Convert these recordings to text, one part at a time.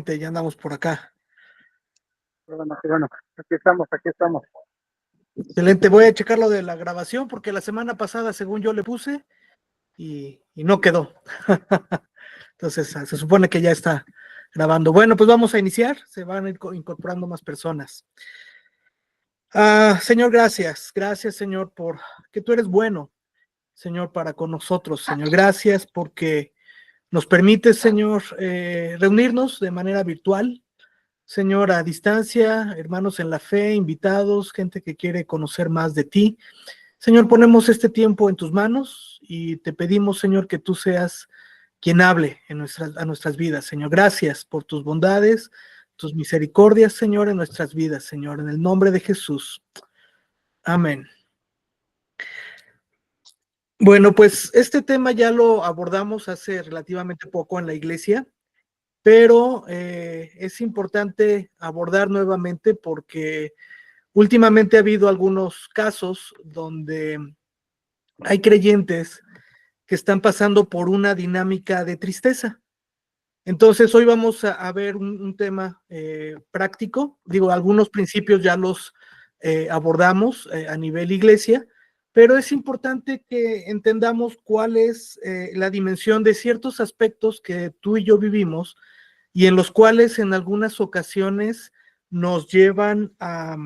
excelente, ya andamos por acá. Bueno, sí, bueno, aquí estamos, aquí estamos. Excelente, voy a checar lo de la grabación porque la semana pasada, según yo le puse, y no quedó. Entonces, se supone que ya está grabando. Bueno, pues vamos a iniciar, se van a ir incorporando más personas. Señor, gracias, Señor, por que tú eres bueno, Señor, para con nosotros, Señor. Gracias porque nos permites, Señor, reunirnos de manera virtual, Señor, a distancia, hermanos en la fe, invitados, gente que quiere conocer más de ti. Señor, ponemos este tiempo en tus manos y te pedimos, Señor, que tú seas quien hable a nuestras vidas, Señor. Gracias por tus bondades, tus misericordias, Señor, en nuestras vidas, Señor, en el nombre de Jesús. Amén. Bueno, pues este tema ya lo abordamos hace relativamente poco en la iglesia, pero es importante abordar nuevamente porque últimamente ha habido algunos casos donde hay creyentes que están pasando por una dinámica de tristeza. Entonces, hoy vamos a ver un tema práctico. Digo, algunos principios ya los abordamos a nivel iglesia, pero es importante que entendamos cuál es la dimensión de ciertos aspectos que tú y yo vivimos y en los cuales en algunas ocasiones nos llevan a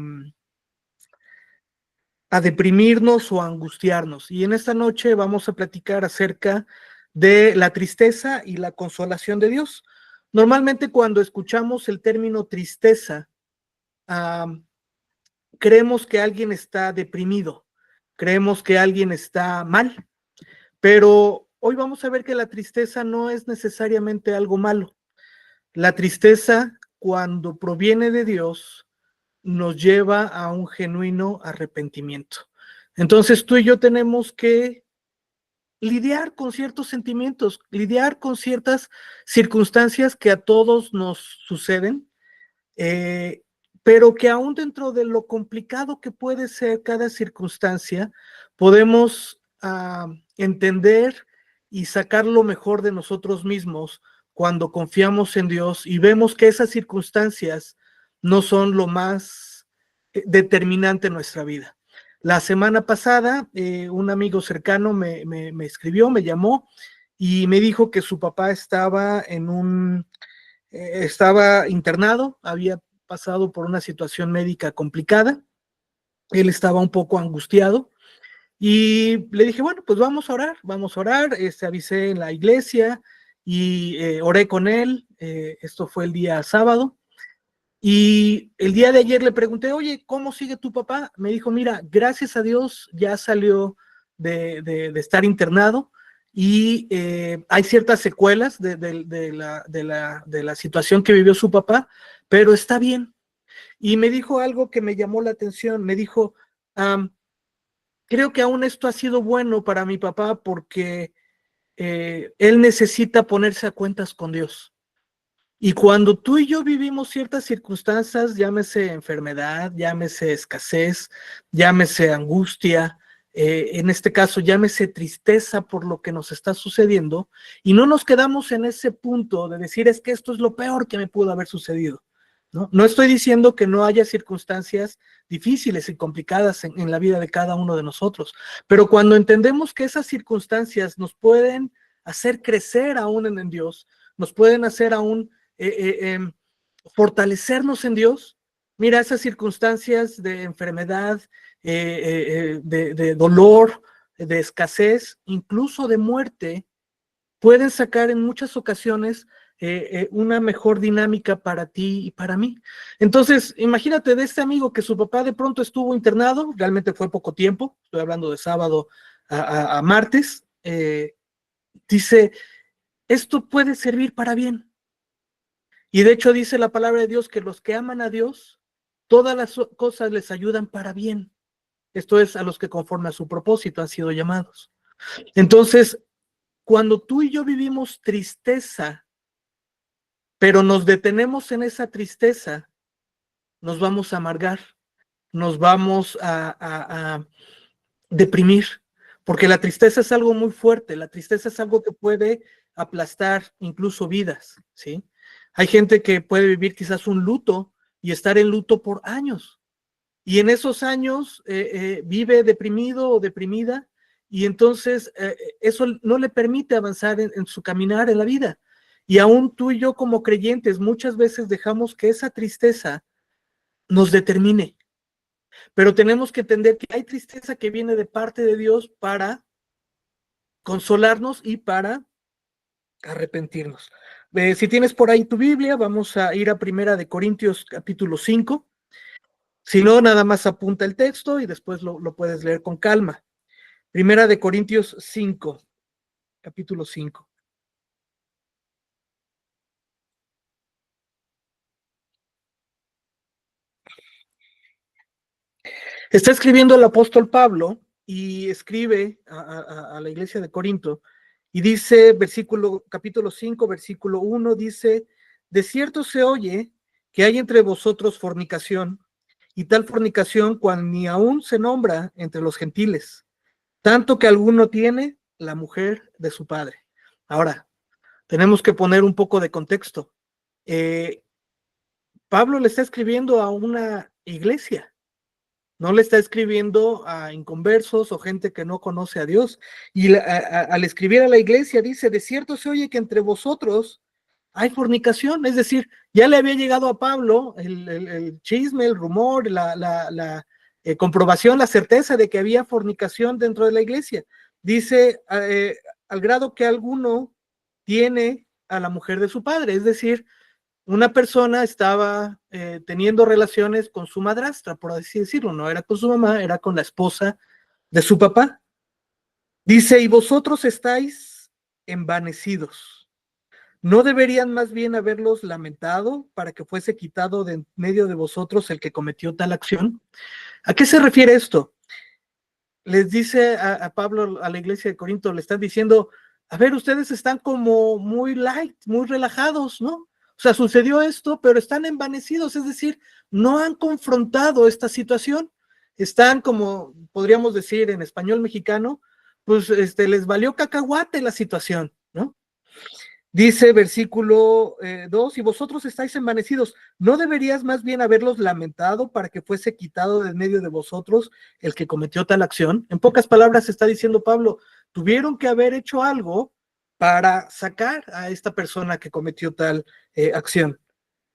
deprimirnos o a angustiarnos. Y en esta noche vamos a platicar acerca de la tristeza y la consolación de Dios. Normalmente cuando escuchamos el término tristeza, creemos que alguien está deprimido, creemos que alguien está mal, pero hoy vamos a ver que la tristeza no es necesariamente algo malo. La tristeza, cuando proviene de Dios, nos lleva a un genuino arrepentimiento. Entonces tú y yo tenemos que lidiar con ciertos sentimientos, lidiar con ciertas circunstancias que a todos nos suceden, eh, pero que aún dentro de lo complicado que puede ser cada circunstancia, podemos entender y sacar lo mejor de nosotros mismos cuando confiamos en Dios y vemos que esas circunstancias no son lo más determinante en nuestra vida. La semana pasada, un amigo cercano me escribió, me llamó y me dijo que su papá estaba estaba internado, había pasado por una situación médica complicada, él estaba un poco angustiado y le dije, bueno, pues vamos a orar, avisé en la iglesia y oré con él, esto fue el día sábado. Y el día de ayer le pregunté, oye, ¿cómo sigue tu papá? Me dijo, mira, gracias a Dios ya salió de estar internado y hay ciertas secuelas de la situación que vivió su papá, pero está bien. Y me dijo algo que me llamó la atención, me dijo, creo que aún esto ha sido bueno para mi papá porque él necesita ponerse a cuentas con Dios. Y cuando tú y yo vivimos ciertas circunstancias, llámese enfermedad, llámese escasez, llámese angustia, en este caso llámese tristeza por lo que nos está sucediendo, y no nos quedamos en ese punto de decir es que esto es lo peor que me pudo haber sucedido. No estoy diciendo que no haya circunstancias difíciles y complicadas en la vida de cada uno de nosotros, pero cuando entendemos que esas circunstancias nos pueden hacer crecer aún en Dios, nos pueden hacer aún fortalecernos en Dios. Mira, esas circunstancias de enfermedad, de dolor, de escasez, incluso de muerte, pueden sacar en muchas ocasiones una mejor dinámica para ti y para mí. Entonces, imagínate de este amigo que su papá de pronto estuvo internado, realmente fue poco tiempo, estoy hablando de sábado a martes, dice, esto puede servir para bien. Y de hecho dice la palabra de Dios que los que aman a Dios, todas las cosas les ayudan para bien. Esto es a los que conforme a su propósito han sido llamados. Entonces, cuando tú y yo vivimos tristeza, pero nos detenemos en esa tristeza, nos vamos a amargar, nos vamos a deprimir, porque la tristeza es algo muy fuerte, la tristeza es algo que puede aplastar incluso vidas, ¿sí? Hay gente que puede vivir quizás un luto y estar en luto por años. Y en esos años vive deprimido o deprimida y entonces eso no le permite avanzar en su caminar en la vida. Y aún tú y yo como creyentes muchas veces dejamos que esa tristeza nos determine. Pero tenemos que entender que hay tristeza que viene de parte de Dios para consolarnos y para arrepentirnos. Si tienes por ahí tu Biblia, vamos a ir a Primera de Corintios capítulo 5. Si no, nada más apunta el texto y después lo puedes leer con calma. Primera de Corintios 5, capítulo 5. Está escribiendo el apóstol Pablo y escribe a la iglesia de Corinto y dice, capítulo 5, versículo 1, dice, de cierto se oye que hay entre vosotros fornicación, y tal fornicación cual ni aún se nombra entre los gentiles, tanto que alguno tiene la mujer de su padre. Ahora, tenemos que poner un poco de contexto. Pablo le está escribiendo a una iglesia, no le está escribiendo a inconversos o gente que no conoce a Dios. Y al escribir a la iglesia dice, de cierto se oye que entre vosotros hay fornicación, es decir, ya le había llegado a Pablo el chisme, el rumor, la comprobación, la certeza de que había fornicación dentro de la iglesia. Dice, al grado que alguno tiene a la mujer de su padre, es decir, una persona estaba teniendo relaciones con su madrastra, por así decirlo, no era con su mamá, era con la esposa de su papá. Dice, y vosotros estáis envanecidos. ¿No deberían más bien haberlos lamentado para que fuese quitado de en medio de vosotros el que cometió tal acción? ¿A qué se refiere esto? Les dice a Pablo, a la iglesia de Corinto, le están diciendo, a ver, ustedes están como muy light, muy relajados, ¿no? O sea, sucedió esto, pero están envanecidos, es decir, no han confrontado esta situación. Están como, podríamos decir en español mexicano, pues les valió cacahuate la situación, ¿no? Dice versículo 2, y vosotros estáis envanecidos, ¿no deberías más bien haberlos lamentado para que fuese quitado de medio de vosotros el que cometió tal acción? En pocas palabras está diciendo Pablo, tuvieron que haber hecho algo para sacar a esta persona que cometió tal acción.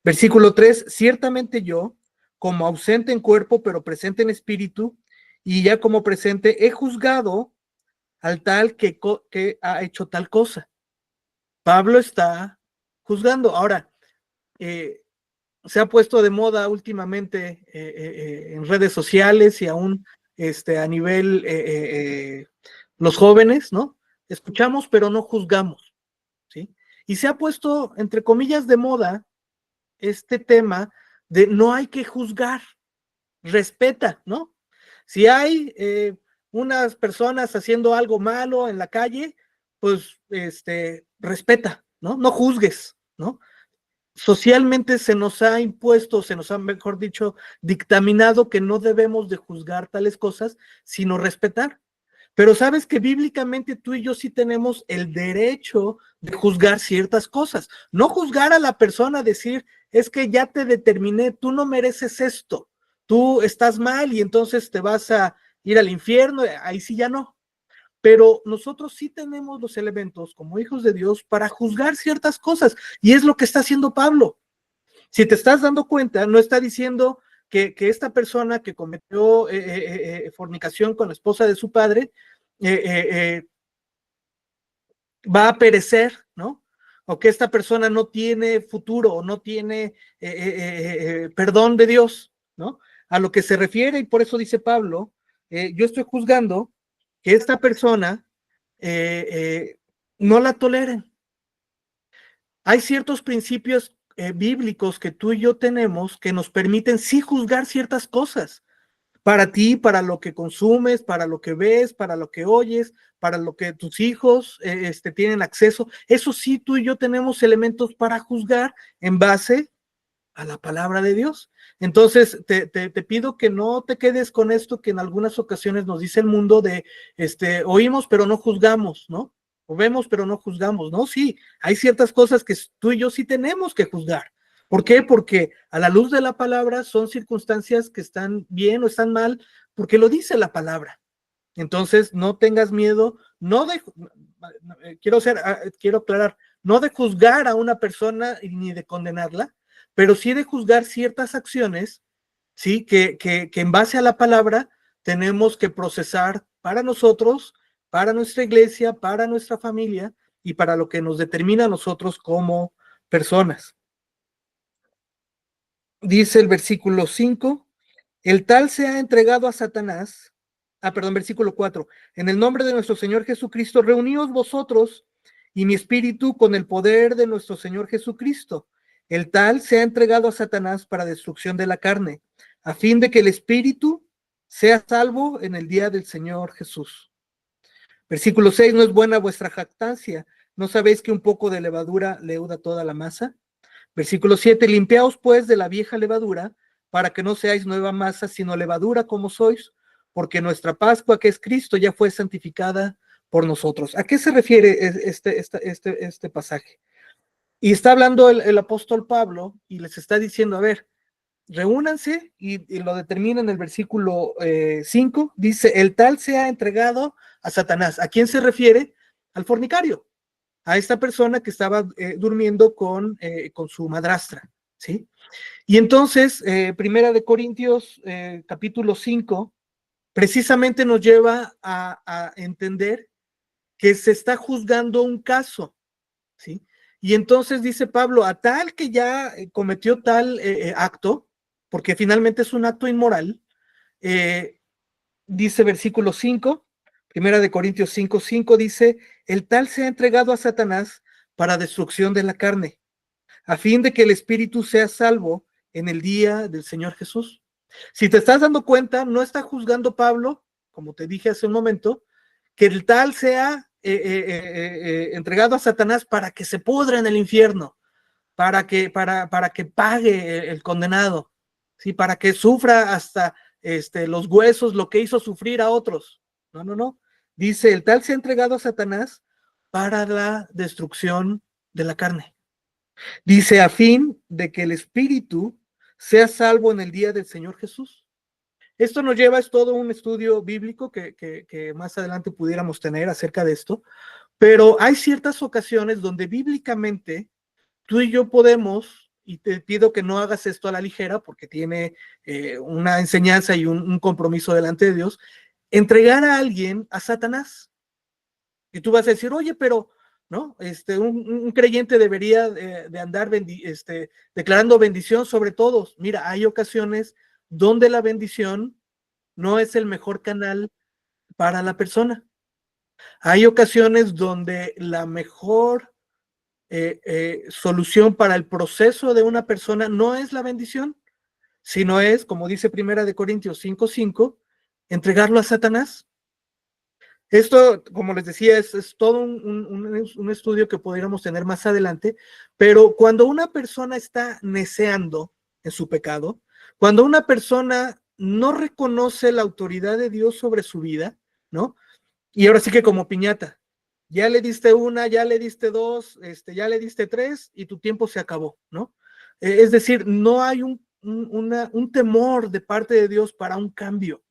Versículo 3, ciertamente yo, como ausente en cuerpo, pero presente en espíritu, y ya como presente, he juzgado al tal que ha hecho tal cosa. Pablo está juzgando. Ahora, se ha puesto de moda últimamente en redes sociales y aún a nivel los jóvenes, ¿no? Escuchamos, pero no juzgamos, ¿sí? Y se ha puesto, entre comillas, de moda este tema de no hay que juzgar, respeta, ¿no? Si hay unas personas haciendo algo malo en la calle, pues respeta, ¿no? No juzgues, ¿no? Socialmente se nos ha impuesto, se nos ha, mejor dicho, dictaminado que no debemos de juzgar tales cosas, sino respetar. Pero sabes que bíblicamente tú y yo sí tenemos el derecho de juzgar ciertas cosas. No juzgar a la persona, decir, es que ya te determiné, tú no mereces esto, tú estás mal y entonces te vas a ir al infierno, ahí sí ya no. Pero nosotros sí tenemos los elementos como hijos de Dios para juzgar ciertas cosas y es lo que está haciendo Pablo. Si te estás dando cuenta, no está diciendo que esta persona que cometió fornicación con la esposa de su padre va a perecer, ¿no? O que esta persona no tiene futuro o no tiene perdón de Dios, ¿no? A lo que se refiere, y por eso dice Pablo, yo estoy juzgando que esta persona no la toleren. Hay ciertos principios bíblicos que tú y yo tenemos que nos permiten sí juzgar ciertas cosas para ti, para lo que consumes, para lo que ves, para lo que oyes, para lo que tus hijos tienen acceso. Eso sí, tú y yo tenemos elementos para juzgar en base a la palabra de Dios. Entonces, te pido que no te quedes con esto que en algunas ocasiones nos dice el mundo de, oímos pero no juzgamos, ¿no? o vemos pero no juzgamos, ¿no? Sí, hay ciertas cosas que tú y yo sí tenemos que juzgar. ¿Por qué? Porque a la luz de la palabra son circunstancias que están bien o están mal, porque lo dice la palabra. Entonces, no tengas miedo, no de, quiero aclarar, no de juzgar a una persona ni de condenarla, pero sí de juzgar ciertas acciones, sí, que en base a la palabra tenemos que procesar para nosotros, para nuestra iglesia, para nuestra familia y para lo que nos determina a nosotros como personas. Dice el versículo 5, el tal se ha entregado a Satanás. Versículo 4. En el nombre de nuestro Señor Jesucristo, reuníos vosotros y mi espíritu con el poder de nuestro Señor Jesucristo. El tal se ha entregado a Satanás para destrucción de la carne, a fin de que el espíritu sea salvo en el día del Señor Jesús. Versículo 6. No es buena vuestra jactancia. ¿No sabéis que un poco de levadura leuda toda la masa? Versículo 7, limpiaos pues de la vieja levadura, para que no seáis nueva masa, sino levadura como sois, porque nuestra Pascua, que es Cristo, ya fue santificada por nosotros. ¿A qué se refiere este pasaje? Y está hablando el apóstol Pablo y les está diciendo, a ver, reúnanse y lo determina en el versículo 5, dice, el tal se ha entregado a Satanás. ¿A quién se refiere? Al fornicario, a esta persona que estaba durmiendo con su madrastra, ¿sí? Y entonces, Primera de Corintios, capítulo 5, precisamente nos lleva a entender que se está juzgando un caso, ¿sí? Y entonces dice Pablo, a tal que ya cometió tal acto, porque finalmente es un acto inmoral, dice versículo 5, Primera de Corintios 5:5 dice, el tal se ha entregado a Satanás para destrucción de la carne, a fin de que el espíritu sea salvo en el día del Señor Jesús. Si te estás dando cuenta, no está juzgando Pablo, como te dije hace un momento, que el tal sea entregado a Satanás para que se pudra en el infierno, para que pague el condenado, ¿sí? Para que sufra hasta los huesos lo que hizo sufrir a otros. No, no, no. Dice, el tal se ha entregado a Satanás para la destrucción de la carne. Dice, a fin de que el espíritu sea salvo en el día del Señor Jesús. Esto nos lleva, es todo un estudio bíblico que más adelante pudiéramos tener acerca de esto, pero hay ciertas ocasiones donde bíblicamente tú y yo podemos, y te pido que no hagas esto a la ligera porque tiene una enseñanza y un compromiso delante de Dios, entregar a alguien a Satanás. Y tú vas a decir, oye, pero, ¿no? Un creyente debería de andar declarando bendición sobre todos. Mira, hay ocasiones donde la bendición no es el mejor canal para la persona. Hay ocasiones donde la mejor solución para el proceso de una persona no es la bendición, sino es, como dice Primera de Corintios 5:5, entregarlo a Satanás. Esto, como les decía, es todo un estudio que podríamos tener más adelante, pero cuando una persona está neceando en su pecado, cuando una persona no reconoce la autoridad de Dios sobre su vida, ¿no? Y ahora sí que como piñata, ya le diste una, ya le diste dos, ya le diste tres y tu tiempo se acabó, ¿no? Es decir, no hay un temor de parte de Dios para un cambio,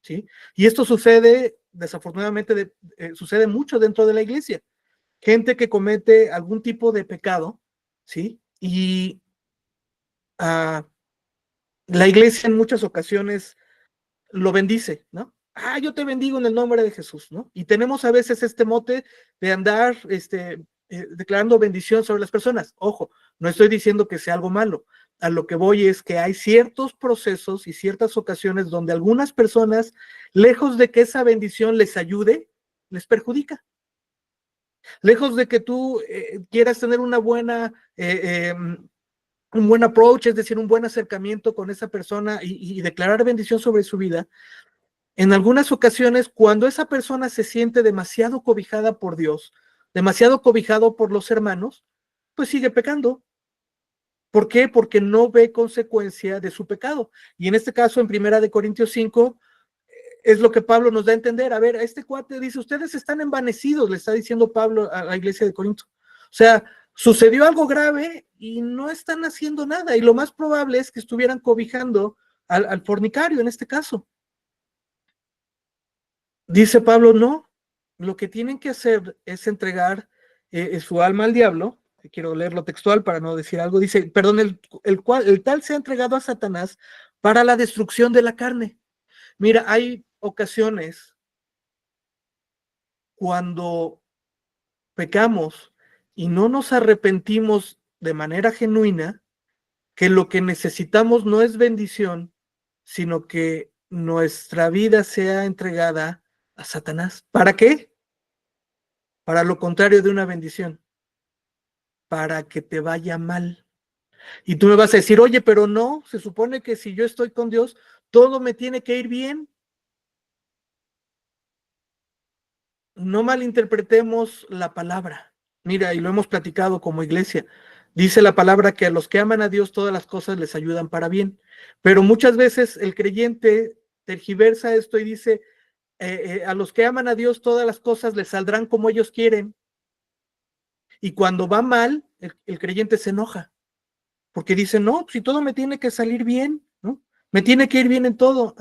¿sí? Y esto sucede, desafortunadamente, sucede mucho dentro de la iglesia. Gente que comete algún tipo de pecado, ¿sí? Y la iglesia en muchas ocasiones lo bendice, ¿no? Yo te bendigo en el nombre de Jesús, ¿no? Y tenemos a veces este mote de andar declarando bendición sobre las personas. Ojo, no estoy diciendo que sea algo malo. A lo que voy es que hay ciertos procesos y ciertas ocasiones donde algunas personas, lejos de que esa bendición les ayude, les perjudica. Lejos de que tú quieras tener una buena un buen approach, es decir, un buen acercamiento con esa persona y declarar bendición sobre su vida, en algunas ocasiones, cuando esa persona se siente demasiado cobijada por Dios, demasiado cobijado por los hermanos, pues sigue pecando. ¿Por qué? Porque no ve consecuencia de su pecado. Y en este caso, en Primera de Corintios 5, es lo que Pablo nos da a entender. A ver, a este cuate dice, ustedes están envanecidos, le está diciendo Pablo a la iglesia de Corinto. O sea, sucedió algo grave y no están haciendo nada. Y lo más probable es que estuvieran cobijando al fornicario en este caso. Dice Pablo, no, lo que tienen que hacer es entregar su alma al diablo. Quiero leerlo textual para no decir algo. Dice, perdón, el tal se ha entregado a Satanás para la destrucción de la carne. Mira, hay ocasiones cuando pecamos y no nos arrepentimos de manera genuina, que lo que necesitamos no es bendición, sino que nuestra vida sea entregada a Satanás. ¿Para qué? Para lo contrario de una bendición, para que te vaya mal. Y tú me vas a decir, oye, pero no, se supone que si yo estoy con Dios, todo me tiene que ir bien. No malinterpretemos la palabra. Mira, y lo hemos platicado como iglesia. Dice la palabra que a los que aman a Dios todas las cosas les ayudan para bien. Pero muchas veces el creyente tergiversa esto y dice, a los que aman a Dios todas las cosas les saldrán como ellos quieren. Y cuando va mal, el creyente se enoja. Porque dice, no, si todo me tiene que salir bien, ¿no? Me tiene que ir bien en todo.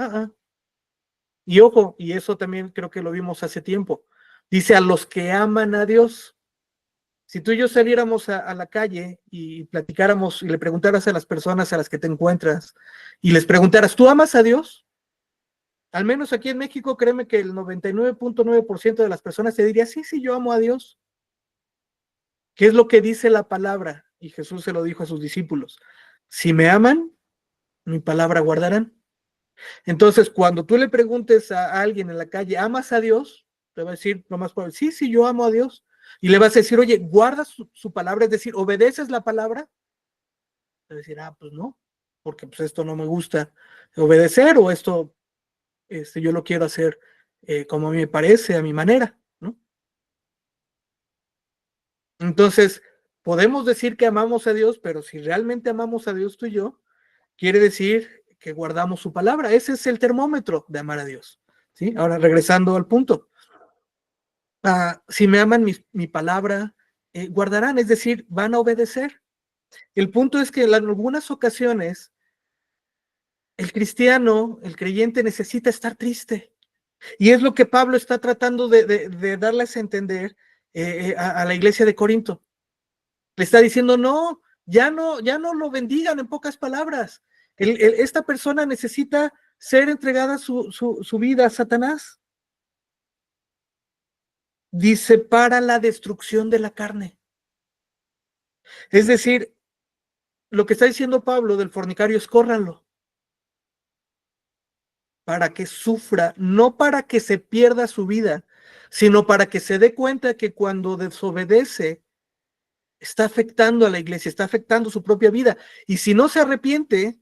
Y ojo, y eso también creo que lo vimos hace tiempo. Dice a los que aman a Dios. Si tú y yo saliéramos a la calle y platicáramos y le preguntaras a las personas a las que te encuentras y les preguntaras, ¿tú amas a Dios? Al menos aquí en México, créeme que el 99.9% de las personas te diría, sí, sí, yo amo a Dios. ¿Qué es lo que dice la palabra? Y Jesús se lo dijo a sus discípulos. Si me aman, mi palabra guardarán. Entonces, cuando tú le preguntes a alguien en la calle, ¿amas a Dios? Te va a decir nomás por sí, sí, yo amo a Dios. Y le vas a decir, oye, ¿guardas su palabra? Es decir, ¿obedeces la palabra? Te va a decir, pues no, porque pues esto no me gusta obedecer o esto yo lo quiero hacer como a mí me parece, a mi manera, ¿no? Entonces, podemos decir que amamos a Dios, pero si realmente amamos a Dios tú y yo, quiere decir que guardamos su palabra. Ese es el termómetro de amar a Dios. ¿Sí? Ahora, regresando al punto. Si me aman mi palabra, guardarán, es decir, van a obedecer. El punto es que en algunas ocasiones el cristiano, el creyente necesita estar triste. Y es lo que Pablo está tratando de darles a entender a la iglesia de Corinto. Le está diciendo, no, ya no lo bendigan en pocas palabras. Esta persona necesita ser entregada su vida a Satanás. Dice, para la destrucción de la carne. Es decir, lo que está diciendo Pablo del fornicario es córranlo. Para que sufra, no para que se pierda su vida, sino para que se dé cuenta que cuando desobedece, está afectando a la iglesia, está afectando su propia vida. Y si no se arrepiente,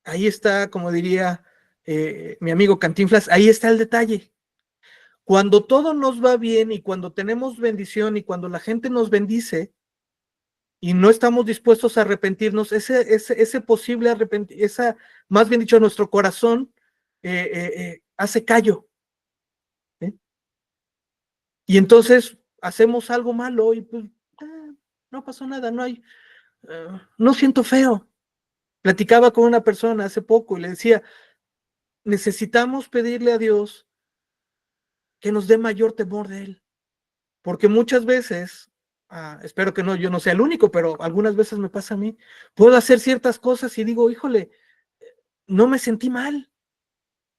ahí está, como diría mi amigo Cantinflas, ahí está el detalle. Cuando todo nos va bien y cuando tenemos bendición y cuando la gente nos bendice y no estamos dispuestos a arrepentirnos, ese posible arrepentimiento, más bien dicho, nuestro corazón hace callo. ¿Sí? Y entonces hacemos algo malo y pues no pasó nada, no siento feo. Platicaba con una persona hace poco y le decía, necesitamos pedirle a Dios que nos dé mayor temor de Él, porque muchas veces, espero que no, yo no sea el único, pero algunas veces me pasa a mí, puedo hacer ciertas cosas y digo, híjole, no me sentí mal,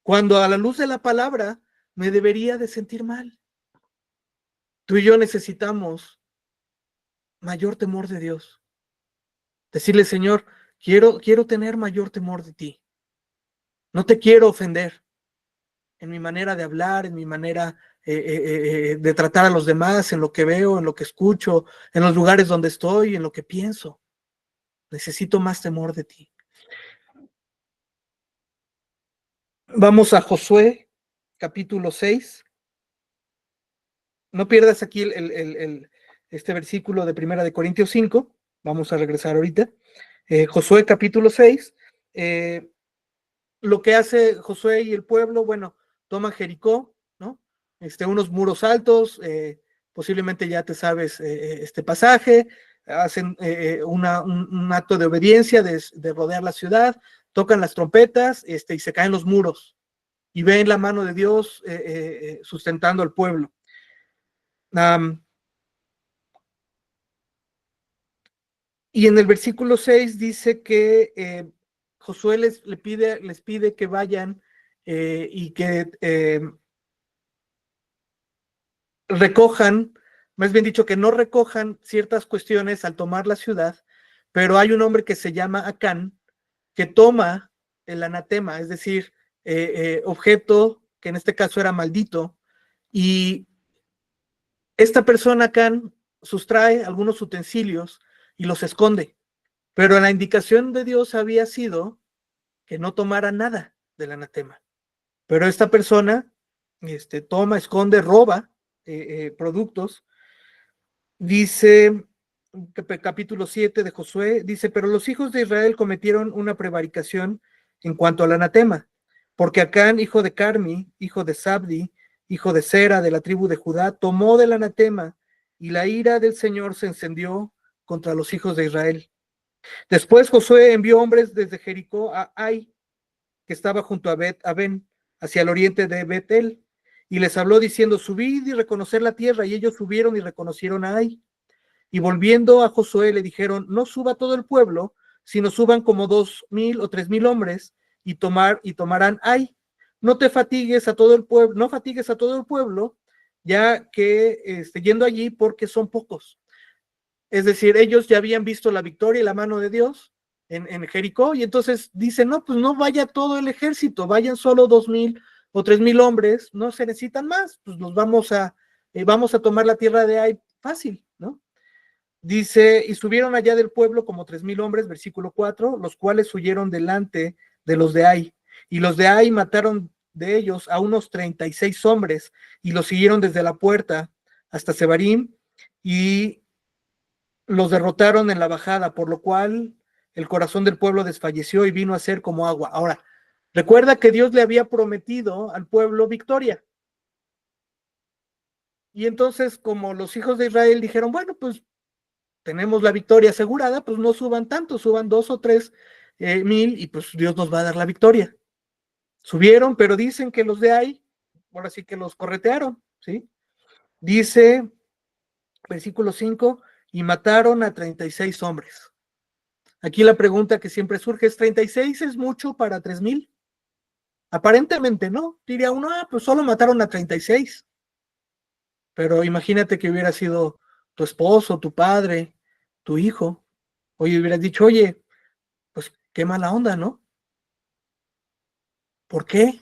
cuando a la luz de la palabra me debería de sentir mal. Tú y yo necesitamos mayor temor de Dios. Decirle, Señor, quiero tener mayor temor de ti. No te quiero ofender en mi manera de hablar, en mi manera de tratar a los demás, en lo que veo, en lo que escucho, en los lugares donde estoy, en lo que pienso. Necesito más temor de ti. Vamos a Josué, capítulo 6. No pierdas aquí este versículo de 1 Corintios 5. Vamos a regresar ahorita. Josué, capítulo 6. lo que hace Josué y el pueblo, bueno, toman Jericó, ¿no? Unos muros altos, posiblemente ya te sabes este pasaje, hacen un acto de obediencia, de rodear la ciudad, tocan las trompetas, y se caen los muros, y ven la mano de Dios sustentando al pueblo. Y en el versículo 6 dice que Josué les pide que vayan y que recojan, más bien dicho, que no recojan ciertas cuestiones al tomar la ciudad, pero hay un hombre que se llama Acán, que toma el anatema, es decir, objeto que en este caso era maldito, y esta persona Acán sustrae algunos utensilios y los esconde, pero la indicación de Dios había sido que no tomara nada del anatema. Pero esta persona toma, esconde, roba productos. Dice, capítulo 7 de Josué, dice, pero los hijos de Israel cometieron una prevaricación en cuanto al anatema, porque Acán, hijo de Carmi, hijo de Sabdi, hijo de Sera, de la tribu de Judá, tomó del anatema, y la ira del Señor se encendió contra los hijos de Israel. Después Josué envió hombres desde Jericó a Ai, que estaba junto a Ben, hacia el oriente de Betel, y les habló diciendo, subid y reconocer la tierra, y ellos subieron y reconocieron a Ai. Y volviendo a Josué le dijeron, no suba todo el pueblo, sino suban como 2,000 o 3,000 hombres y tomarán Ai. No te fatigues a todo el pueblo, no fatigues a todo el pueblo, ya que yendo allí porque son pocos. Es decir, ellos ya habían visto la victoria y la mano de Dios en Jericó, y entonces dicen, no, pues no vaya todo el ejército, vayan solo 2,000 o 3,000 hombres, no se necesitan más, pues los vamos a tomar la tierra de Ai fácil, ¿no? Dice, y subieron allá del pueblo como 3,000 hombres, versículo 4, los cuales huyeron delante de los de Ai. Y los de Ai mataron de ellos a unos 36 hombres y los siguieron desde la puerta hasta Sebarim y los derrotaron en la bajada, por lo cual el corazón del pueblo desfalleció y vino a ser como agua. Ahora, recuerda que Dios le había prometido al pueblo victoria. Y entonces, como los hijos de Israel dijeron, bueno, pues tenemos la victoria asegurada, pues no suban tanto, suban 2 o 3,000 y pues Dios nos va a dar la victoria. Subieron, pero dicen que los de ahí, ahora sí que los corretearon, ¿sí? Dice, versículo 5, y mataron a 36 hombres. Aquí la pregunta que siempre surge es, ¿36 es mucho para 3,000? Aparentemente no, diría uno, pues solo mataron a 36. Pero imagínate que hubiera sido tu esposo, tu padre, tu hijo. Oye, hubieras dicho, oye, pues qué mala onda, ¿no? ¿Por qué?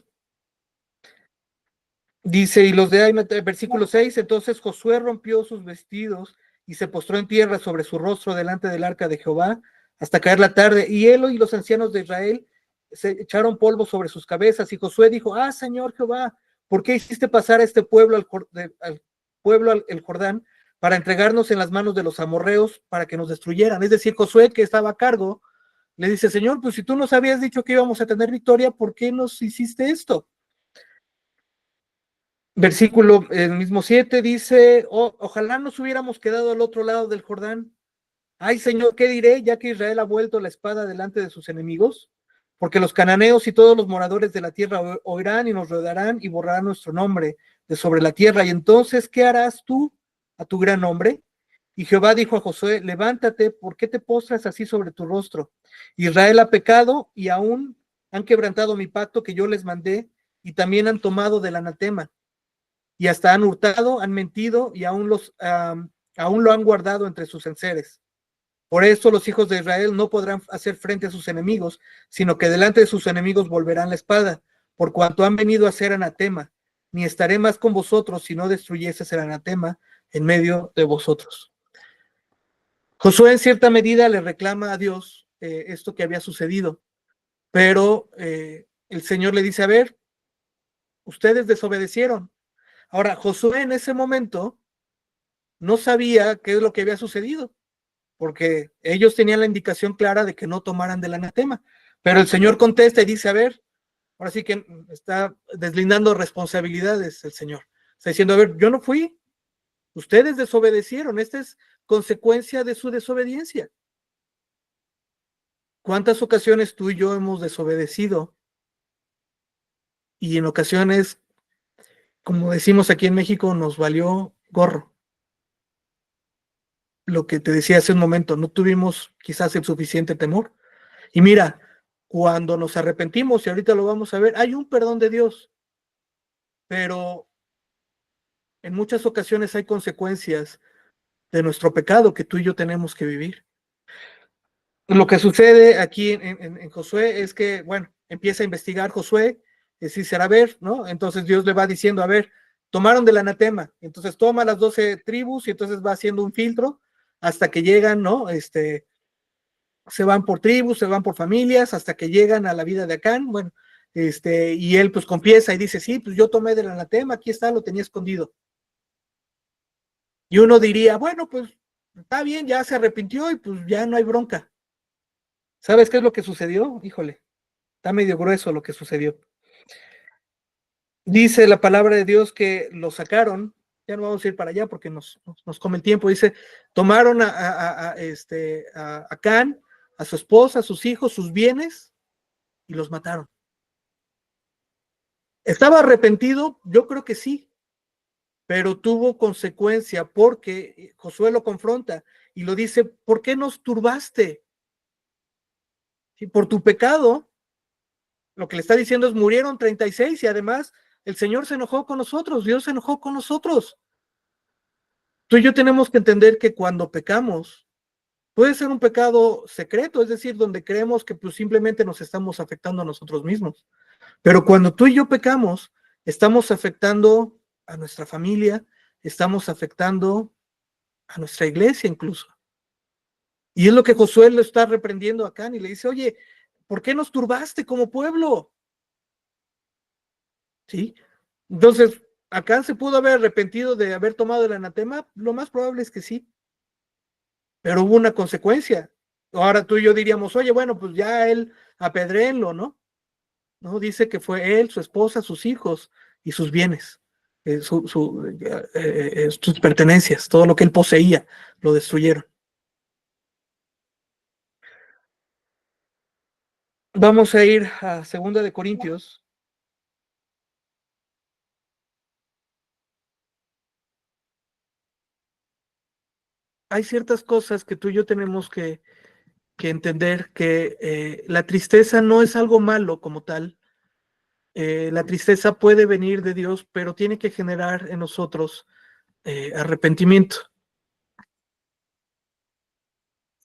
Dice, y los de ahí, versículo 6, entonces Josué rompió sus vestidos y se postró en tierra sobre su rostro delante del arca de Jehová hasta caer la tarde, y él y los ancianos de Israel se echaron polvo sobre sus cabezas, y Josué dijo, Señor Jehová, ¿por qué hiciste pasar a este pueblo el Jordán para entregarnos en las manos de los amorreos para que nos destruyeran? Es decir, Josué, que estaba a cargo, le dice, Señor, pues si tú nos habías dicho que íbamos a tener victoria, ¿por qué nos hiciste esto? Versículo, el mismo 7 dice, ojalá nos hubiéramos quedado al otro lado del Jordán. Ay, Señor, ¿qué diré? Ya que Israel ha vuelto la espada delante de sus enemigos, porque los cananeos y todos los moradores de la tierra oirán y nos rodearán y borrarán nuestro nombre de sobre la tierra. Y entonces, ¿qué harás tú a tu gran nombre? Y Jehová dijo a Josué, levántate, ¿por qué te postras así sobre tu rostro? Israel ha pecado y aún han quebrantado mi pacto que yo les mandé, y también han tomado del anatema y hasta han hurtado, han mentido y aún lo han guardado entre sus enseres. Por eso los hijos de Israel no podrán hacer frente a sus enemigos, sino que delante de sus enemigos volverán la espada, por cuanto han venido a ser anatema. Ni estaré más con vosotros si no destruyeses el anatema en medio de vosotros. Josué en cierta medida le reclama a Dios esto que había sucedido, pero el Señor le dice, a ver, ustedes desobedecieron. Ahora, Josué en ese momento no sabía qué es lo que había sucedido, porque ellos tenían la indicación clara de que no tomaran del anatema. Pero el Señor contesta y dice, a ver, ahora sí que está deslindando responsabilidades el Señor. Está diciendo, a ver, yo no fui, ustedes desobedecieron, esta es consecuencia de su desobediencia. ¿Cuántas ocasiones tú y yo hemos desobedecido? Y en ocasiones, como decimos aquí en México, nos valió gorro. Lo que te decía hace un momento, no tuvimos quizás el suficiente temor. Y mira, cuando nos arrepentimos, y ahorita lo vamos a ver, hay un perdón de Dios, pero en muchas ocasiones hay consecuencias de nuestro pecado que tú y yo tenemos que vivir. Lo que sucede aquí en Josué es que, bueno, empieza a investigar Josué, si será ver, ¿no? Entonces Dios le va diciendo, a ver, tomaron del anatema, entonces toma las 12 tribus y entonces va haciendo un filtro hasta que llegan, ¿no? Se van por tribus, se van por familias, hasta que llegan a la vida de Acán, bueno, y él pues confiesa y dice, sí, pues yo tomé del anatema, aquí está, lo tenía escondido. Y uno diría, bueno, pues está bien, ya se arrepintió y pues ya no hay bronca. ¿Sabes qué es lo que sucedió? Híjole, está medio grueso lo que sucedió. Dice la palabra de Dios que lo sacaron, ya no vamos a ir para allá porque nos come el tiempo, dice, tomaron a Acán, a su esposa, a sus hijos, sus bienes, y los mataron. ¿Estaba arrepentido? Yo creo que sí, pero tuvo consecuencia porque Josué lo confronta y lo dice, ¿por qué nos turbaste? Y por tu pecado, lo que le está diciendo es, murieron 36 y además el Señor se enojó con nosotros, Dios se enojó con nosotros. Tú y yo tenemos que entender que cuando pecamos, puede ser un pecado secreto, es decir, donde creemos que pues simplemente nos estamos afectando a nosotros mismos. Pero cuando tú y yo pecamos, estamos afectando a nuestra familia, estamos afectando a nuestra iglesia incluso. Y es lo que Josué le está reprendiendo acá y le dice, oye, ¿por qué nos turbaste como pueblo? ¿Sí? Entonces, ¿acá se pudo haber arrepentido de haber tomado el anatema? Lo más probable es que sí, pero hubo una consecuencia. Ahora tú y yo diríamos, oye, bueno, pues ya él apedréenlo, ¿no? No, dice que fue él, su esposa, sus hijos y sus bienes, sus pertenencias, todo lo que él poseía, lo destruyeron. Vamos a ir a 2 Corintios. Hay ciertas cosas que tú y yo tenemos que entender que la tristeza no es algo malo como tal. La tristeza puede venir de Dios, pero tiene que generar en nosotros arrepentimiento.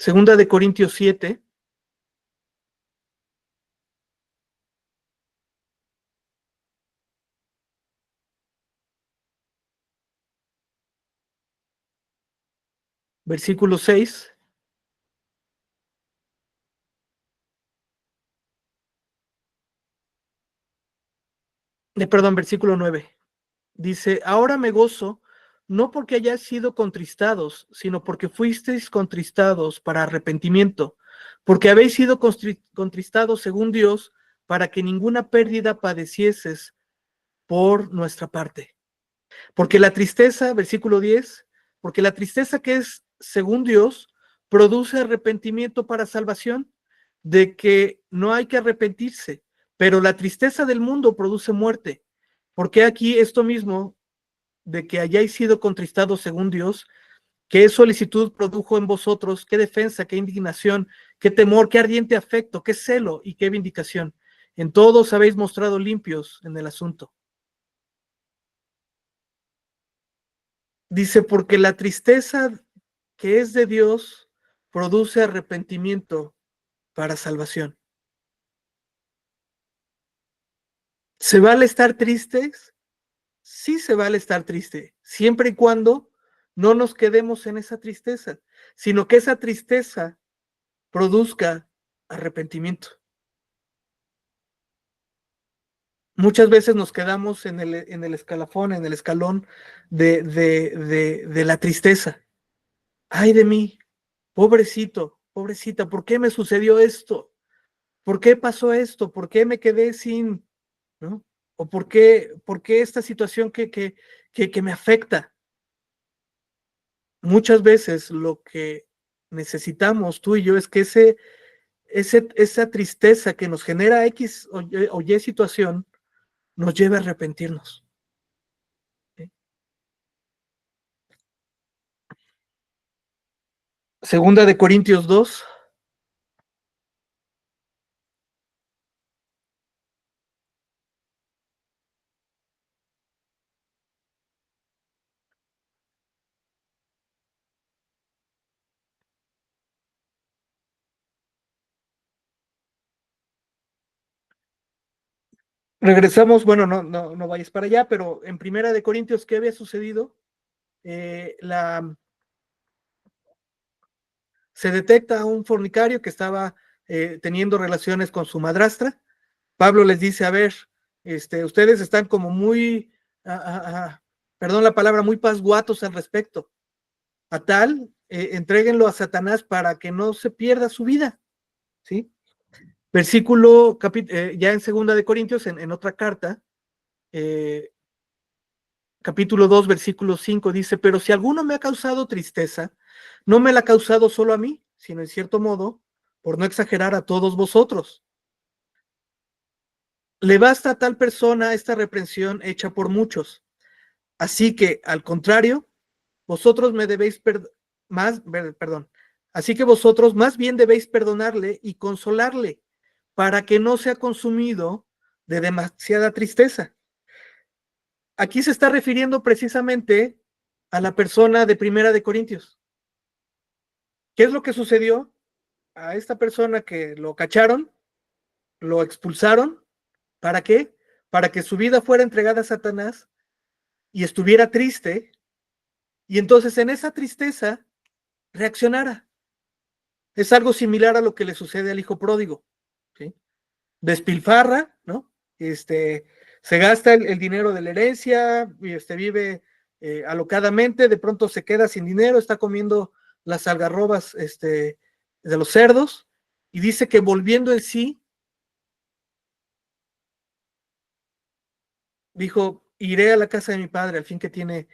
2 Corintios 7, versículo 6, perdón, versículo 9. Dice, ahora me gozo, no porque hayáis sido contristados, sino porque fuisteis contristados para arrepentimiento, porque habéis sido contristados según Dios, para que ninguna pérdida padecieses por nuestra parte. Porque la tristeza, versículo 10, porque la tristeza que es según Dios, produce arrepentimiento para salvación, de que no hay que arrepentirse, pero la tristeza del mundo produce muerte. Porque aquí esto mismo de que hayáis sido contristados según Dios, qué solicitud produjo en vosotros, qué defensa, qué indignación, qué temor, qué ardiente afecto, qué celo y qué vindicación. En todos habéis mostrado limpios en el asunto. Dice, porque la tristeza que es de Dios produce arrepentimiento para salvación. ¿Se vale estar tristes? Sí se vale estar triste, siempre y cuando no nos quedemos en esa tristeza, sino que esa tristeza produzca arrepentimiento. Muchas veces nos quedamos en el escalafón, en el escalón de la tristeza. Ay de mí, pobrecito, pobrecita, ¿por qué me sucedió esto? ¿Por qué pasó esto? ¿Por qué me quedé sin ¿no? ¿O por qué esta situación que me afecta? Muchas veces lo que necesitamos tú y yo es que esa tristeza que nos genera X o Y situación nos lleve a arrepentirnos. ¿Sí? Segunda de Corintios 2. Regresamos, bueno, no vayas para allá, pero en Primera de Corintios, ¿qué había sucedido? Se detecta a un fornicario que estaba teniendo relaciones con su madrastra. Pablo les dice, a ver, ustedes están como muy, perdón la palabra, muy pasguatos al respecto. A tal, entréguenlo a Satanás para que no se pierda su vida, ¿sí? Versículo, ya en Segunda de Corintios, en otra carta, capítulo 2, versículo 5, dice, pero si alguno me ha causado tristeza, no me la ha causado solo a mí, sino en cierto modo, por no exagerar, a todos vosotros. Le basta a tal persona esta reprensión hecha por muchos. Así que, al contrario, vosotros me debéis perdón. Así que vosotros más bien debéis perdonarle y consolarle para que no sea consumido de demasiada tristeza. Aquí se está refiriendo precisamente a la persona de Primera de Corintios. ¿Qué es lo que sucedió? A esta persona que lo cacharon, lo expulsaron. ¿Para qué? Para que su vida fuera entregada a Satanás y estuviera triste, y entonces en esa tristeza reaccionara. Es algo similar a lo que le sucede al hijo pródigo, ¿sí? Despilfarra, ¿no? Se gasta el dinero de la herencia, y vive alocadamente, de pronto se queda sin dinero, está comiendo las algarrobas de los cerdos, y dice que volviendo en sí, dijo, iré a la casa de mi padre, al fin que tiene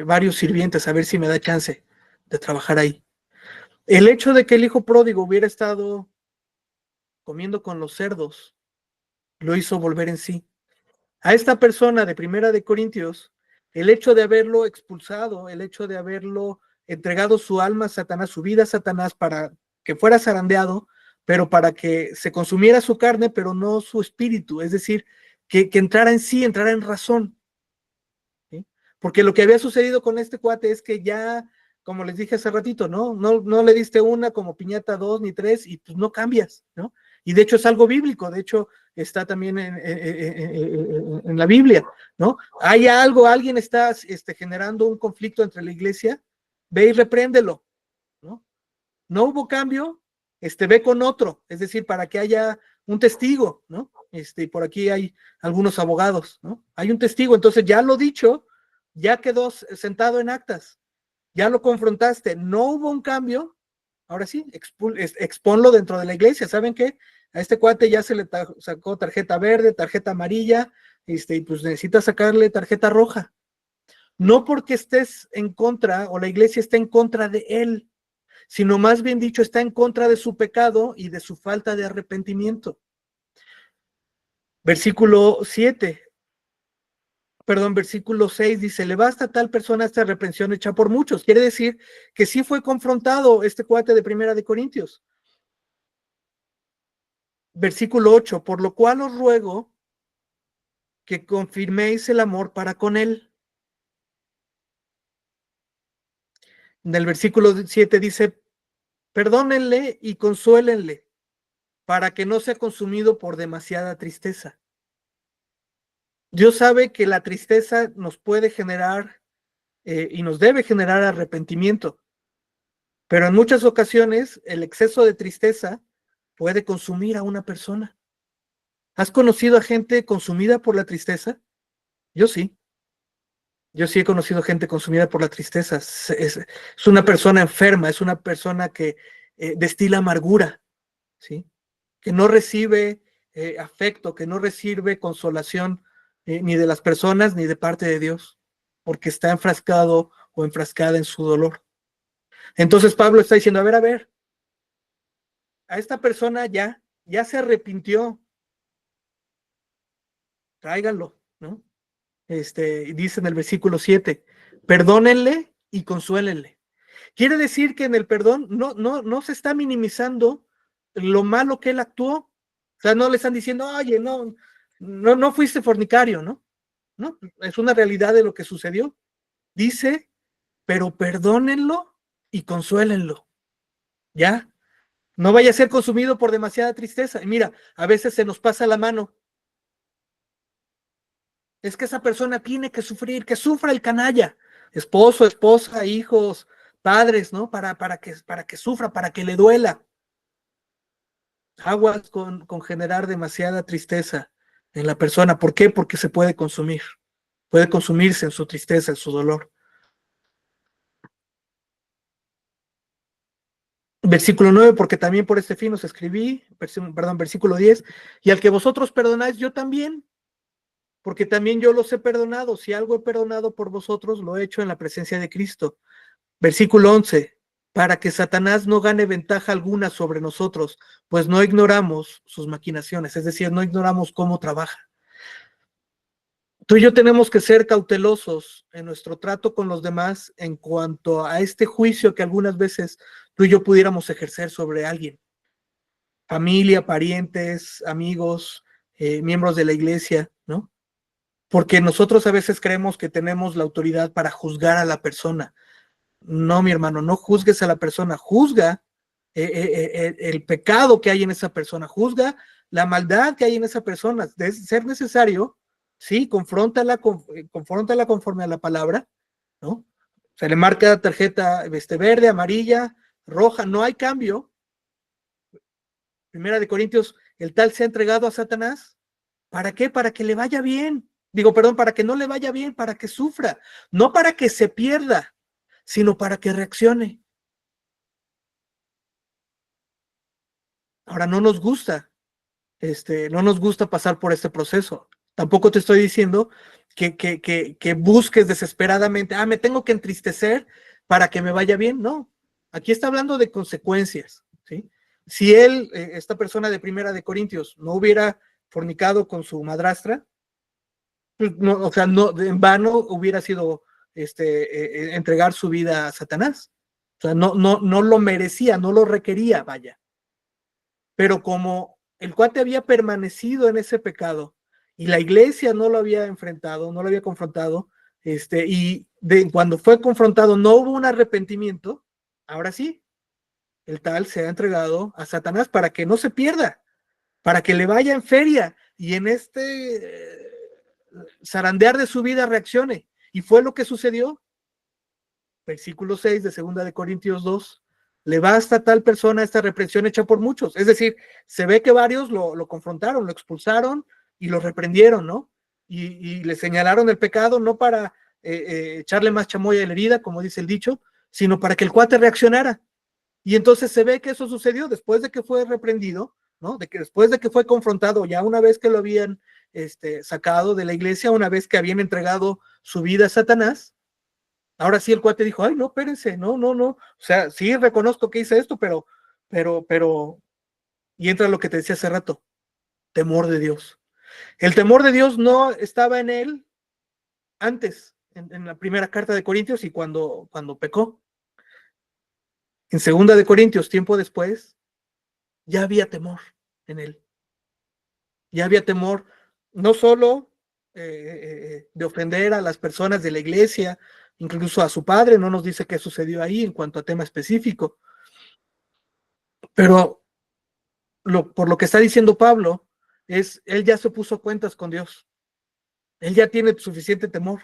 varios sirvientes, a ver si me da chance de trabajar ahí. El hecho de que el hijo pródigo hubiera estado comiendo con los cerdos lo hizo volver en sí. A esta persona de Primera de Corintios, el hecho de haberlo expulsado, el hecho de haberlo entregado su alma a Satanás, su vida a Satanás para que fuera zarandeado, pero para que se consumiera su carne, pero no su espíritu, es decir, que entrara en sí, entrara en razón. ¿Sí? Porque lo que había sucedido con este cuate es que ya, como les dije hace ratito, no le diste una como piñata, dos ni tres, y pues no cambias, ¿no? Y de hecho es algo bíblico, de hecho está también en la Biblia, ¿no? Hay algo, alguien está generando un conflicto entre la iglesia, ve y repréndelo, ¿no? No hubo cambio, ve con otro, es decir, para que haya un testigo, ¿no? Por aquí hay algunos abogados, ¿no? Hay un testigo, entonces ya lo dicho, ya quedó sentado en actas, ya lo confrontaste, no hubo un cambio, ahora sí, exponlo dentro de la iglesia. ¿Saben qué? A este cuate ya se le sacó tarjeta verde, tarjeta amarilla, y pues necesita sacarle tarjeta roja. No porque estés en contra o la iglesia esté en contra de él, sino más bien dicho, está en contra de su pecado y de su falta de arrepentimiento. Versículo 7, perdón, versículo 6 dice, le basta a tal persona esta reprensión hecha por muchos. Quiere decir que sí fue confrontado este cuate de Primera de Corintios. Versículo 8, por lo cual os ruego que confirméis el amor para con él. En el versículo 7 dice, perdónenle y consuélenle para que no sea consumido por demasiada tristeza. Dios sabe que la tristeza nos puede generar y nos debe generar arrepentimiento, pero en muchas ocasiones el exceso de tristeza puede consumir a una persona. ¿Has conocido a gente consumida por la tristeza? Yo sí. Yo sí he conocido gente consumida por la tristeza. Es una persona enferma, es una persona que destila amargura, ¿sí? Que no recibe afecto, que no recibe consolación ni de las personas ni de parte de Dios, porque está enfrascado o enfrascada en su dolor. Entonces Pablo está diciendo, a ver, a esta persona ya se arrepintió, tráiganlo, ¿no? Dice en el versículo 7, perdónenle y consuélenle. Quiere decir que en el perdón no se está minimizando lo malo que él actuó. O sea, no le están diciendo, oye, no fuiste fornicario, ¿no? No, es una realidad de lo que sucedió. Dice, pero perdónenlo y consuélenlo. ¿Ya? No vaya a ser consumido por demasiada tristeza. Y mira, a veces se nos pasa la mano. Es que esa persona tiene que sufrir, que sufra el canalla. Esposo, esposa, hijos, padres, ¿no? Para que sufra, para que le duela. Aguas con generar demasiada tristeza en la persona. ¿Por qué? Porque se puede consumir. Puede consumirse en su tristeza, en su dolor. Versículo 9, porque también por este fin os escribí, perdón, versículo 10, y al que vosotros perdonáis, yo también, porque también yo los he perdonado. Si algo he perdonado por vosotros, lo he hecho en la presencia de Cristo. Versículo 11, para que Satanás no gane ventaja alguna sobre nosotros, pues no ignoramos sus maquinaciones, es decir, no ignoramos cómo trabaja. Tú y yo tenemos que ser cautelosos en nuestro trato con los demás en cuanto a este juicio que algunas veces tú y yo pudiéramos ejercer sobre alguien. Familia, parientes, amigos, miembros de la iglesia, ¿no? Porque nosotros a veces creemos que tenemos la autoridad para juzgar a la persona. No, mi hermano, no juzgues a la persona, juzga el pecado que hay en esa persona, juzga la maldad que hay en esa persona. De ser necesario, sí, confróntala conforme a la palabra, ¿no? Se le marca tarjeta verde, amarilla, roja, no hay cambio. Primera de Corintios, el tal se ha entregado a Satanás. ¿Para qué? Para que le vaya bien. Digo, perdón, para que no le vaya bien, para que sufra, no para que se pierda, sino para que reaccione. Ahora, no nos gusta pasar por este proceso. Tampoco te estoy diciendo que busques desesperadamente, me tengo que entristecer para que me vaya bien. No, aquí está hablando de consecuencias, ¿sí? Si él, esta persona de Primera de Corintios, no hubiera fornicado con su madrastra, pues no, o sea, no, en vano hubiera sido entregar su vida a Satanás. O sea, no lo merecía, no lo requería, vaya. Pero como el cuate había permanecido en ese pecado y la iglesia no lo había enfrentado, no lo había confrontado, cuando fue confrontado no hubo un arrepentimiento, ahora sí, el tal se ha entregado a Satanás para que no se pierda, para que le vaya en feria y en zarandear de su vida reaccione. Y fue lo que sucedió. Versículo 6 de 2 de Corintios 2, le basta a tal persona esta reprensión hecha por muchos. Es decir, se ve que varios lo confrontaron, lo expulsaron y lo reprendieron, ¿no? Y le señalaron el pecado no para echarle más chamoy a la herida, como dice el dicho, sino para que el cuate reaccionara. Y entonces se ve que eso sucedió después de que fue reprendido, ¿no? Después de que fue confrontado, ya una vez que lo habían sacado de la iglesia, una vez que habían entregado su vida a Satanás. Ahora sí el cuate dijo, ay, no, espérense, no. O sea, sí reconozco que hice esto, pero, y entra lo que te decía hace rato, temor de Dios. El temor de Dios no estaba en él antes, en la primera carta de Corintios y cuando pecó. En segunda de Corintios, tiempo después, ya había temor en él. Ya había temor, no solo de ofender a las personas de la iglesia, incluso a su padre, no nos dice qué sucedió ahí en cuanto a tema específico, pero por lo que está diciendo Pablo, él ya se puso cuentas con Dios. Él ya tiene suficiente temor.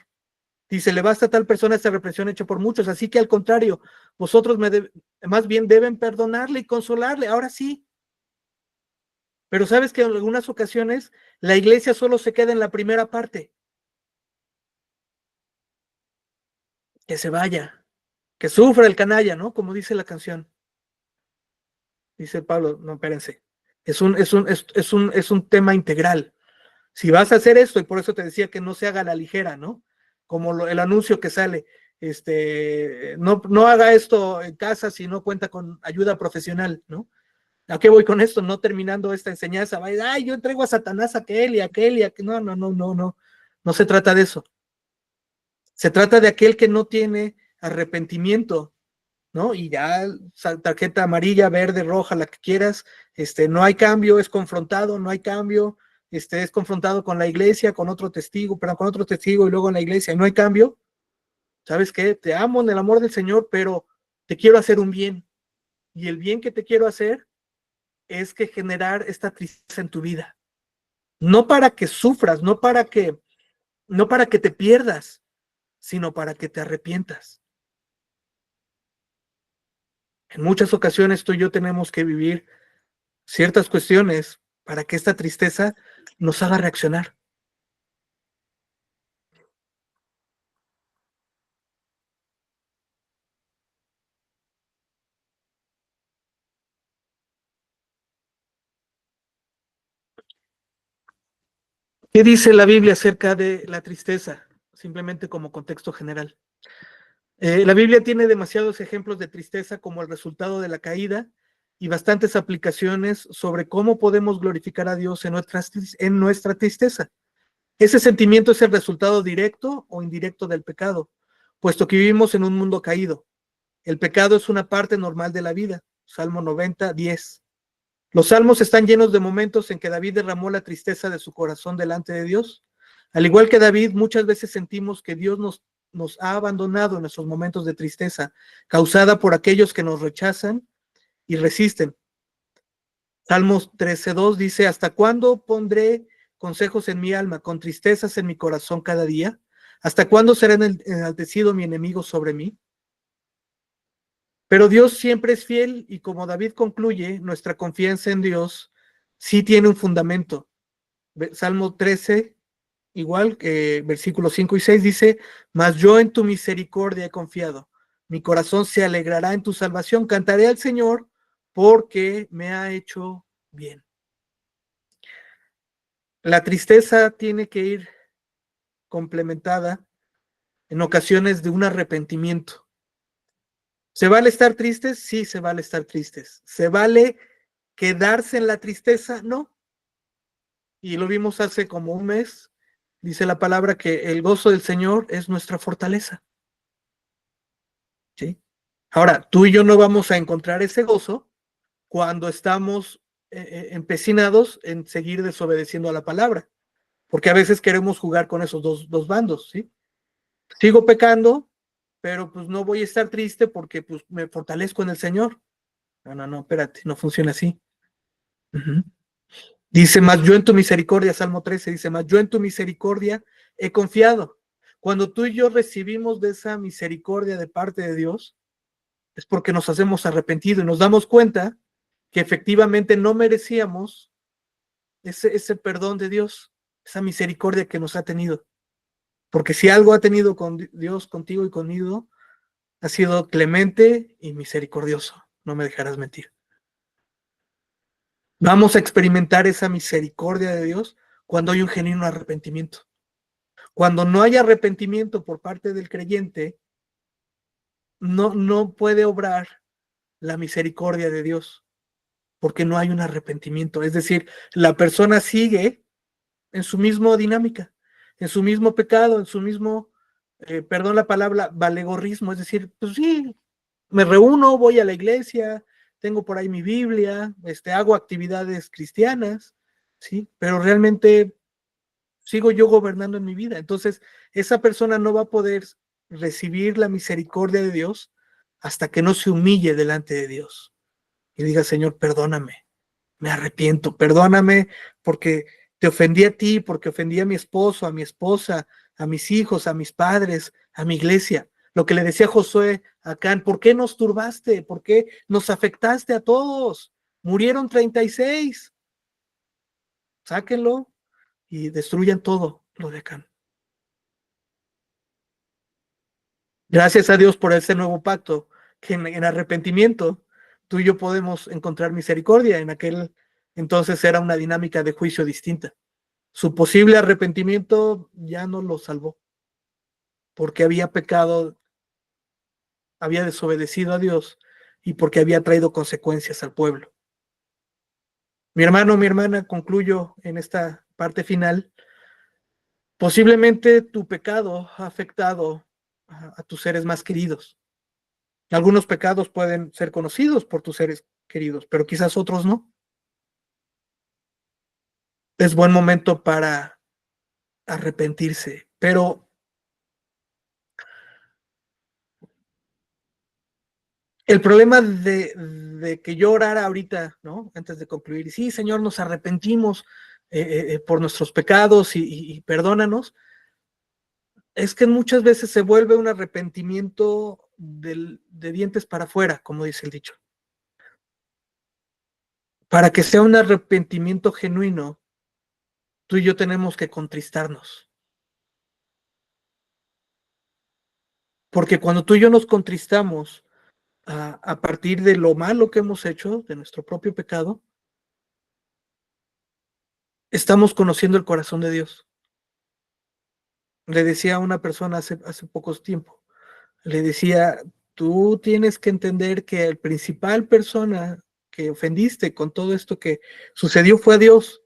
Dice, le basta a tal persona esta represión hecha por muchos, así que al contrario, vosotros más bien deben perdonarle y consolarle. Ahora sí. Pero sabes que en algunas ocasiones la iglesia solo se queda en la primera parte. Que se vaya, que sufra el canalla, ¿no? Como dice la canción. Dice Pablo, no, espérense. Es un tema integral. Si vas a hacer esto, y por eso te decía que no se haga a la ligera, ¿no? Como el anuncio que sale, no haga esto en casa si no cuenta con ayuda profesional, ¿no? ¿A qué voy con esto? No terminando esta enseñanza, va a decir, ay, yo entrego a Satanás a aquel y aquel. No, no, no, no, no. No se trata de eso. Se trata de aquel que no tiene arrepentimiento, ¿no? Y ya tarjeta amarilla, verde, roja, la que quieras, no hay cambio, es confrontado, no hay cambio, es confrontado con la iglesia, con otro testigo, pero con otro testigo y luego en la iglesia, y no hay cambio. ¿Sabes qué? Te amo en el amor del Señor, pero te quiero hacer un bien. Y el bien que te quiero hacer es que generar esta tristeza en tu vida. No para que sufras, no para que te pierdas, sino para que te arrepientas. En muchas ocasiones tú y yo tenemos que vivir ciertas cuestiones para que esta tristeza nos haga reaccionar. ¿Qué dice la Biblia acerca de la tristeza? Simplemente como contexto general. La Biblia tiene demasiados ejemplos de tristeza como el resultado de la caída y bastantes aplicaciones sobre cómo podemos glorificar a Dios en nuestra tristeza. Ese sentimiento es el resultado directo o indirecto del pecado, puesto que vivimos en un mundo caído. El pecado es una parte normal de la vida. Salmo 90, 10. Los salmos están llenos de momentos en que David derramó la tristeza de su corazón delante de Dios. Al igual que David, muchas veces sentimos que Dios nos ha abandonado en esos momentos de tristeza, causada por aquellos que nos rechazan y resisten. Salmos 13:2 dice, ¿hasta cuándo pondré consejos en mi alma, con tristezas en mi corazón cada día? ¿Hasta cuándo será enaltecido mi enemigo sobre mí? Pero Dios siempre es fiel y como David concluye, nuestra confianza en Dios sí tiene un fundamento. Salmo 13, igual que versículos 5 y 6 dice, mas yo en tu misericordia he confiado. Mi corazón se alegrará en tu salvación. Cantaré al Señor porque me ha hecho bien. La tristeza tiene que ir complementada en ocasiones de un arrepentimiento. ¿Se vale estar tristes? Sí, se vale estar tristes. ¿Se vale quedarse en la tristeza? No. Y lo vimos hace como un mes. Dice la palabra que el gozo del Señor es nuestra fortaleza. ¿Sí? Ahora, tú y yo no vamos a encontrar ese gozo cuando estamos empecinados en seguir desobedeciendo a la palabra, porque a veces queremos jugar con esos dos bandos, ¿sí? Sigo pecando, pero pues no voy a estar triste porque pues me fortalezco en el Señor. No, no, no, espérate, no funciona así. Uh-huh. Dice, más yo en tu misericordia, Salmo 13, dice, más yo en tu misericordia he confiado. Cuando tú y yo recibimos de esa misericordia de parte de Dios, es porque nos hacemos arrepentido y nos damos cuenta que efectivamente no merecíamos ese perdón de Dios, esa misericordia que nos ha tenido. Porque si algo ha tenido con Dios, contigo y conmigo, ha sido clemente y misericordioso. No me dejarás mentir. Vamos a experimentar esa misericordia de Dios cuando hay un genuino arrepentimiento. Cuando no hay arrepentimiento por parte del creyente, no puede obrar la misericordia de Dios, porque no hay un arrepentimiento. Es decir, la persona sigue en su misma dinámica, en su mismo pecado, en su mismo, perdón la palabra, valegorrismo. Es decir, pues sí, me reúno, voy a la iglesia, tengo por ahí mi Biblia, hago actividades cristianas, ¿sí? Pero realmente sigo yo gobernando en mi vida. Entonces, esa persona no va a poder recibir la misericordia de Dios hasta que no se humille delante de Dios y diga, Señor, perdóname, me arrepiento, perdóname porque te ofendí a ti, porque ofendí a mi esposo, a mi esposa, a mis hijos, a mis padres, a mi iglesia. Lo que le decía Josué a Acán, ¿por qué nos turbaste? ¿Por qué nos afectaste a todos? Murieron 36. Sáquenlo y destruyan todo lo de Acán. Gracias a Dios por ese nuevo pacto, que en arrepentimiento tú y yo podemos encontrar misericordia. En aquel Entonces era una dinámica de juicio distinta. Su posible arrepentimiento ya no lo salvó, porque había pecado, había desobedecido a Dios y porque había traído consecuencias al pueblo. Mi hermano, mi hermana, concluyo en esta parte final. Posiblemente tu pecado ha afectado a tus seres más queridos. Algunos pecados pueden ser conocidos por tus seres queridos, pero quizás otros no. Es buen momento para arrepentirse, pero el problema de que yo orara ahorita, ¿no? Antes de concluir, sí, Señor, nos arrepentimos por nuestros pecados y perdónanos, es que muchas veces se vuelve un arrepentimiento de dientes para afuera, como dice el dicho. Para que sea un arrepentimiento genuino, tú y yo tenemos que contristarnos. Porque cuando tú y yo nos contristamos a partir de lo malo que hemos hecho, de nuestro propio pecado, estamos conociendo el corazón de Dios. Le decía a una persona hace pocos tiempo, le decía, tú tienes que entender que el principal persona que ofendiste con todo esto que sucedió fue a Dios.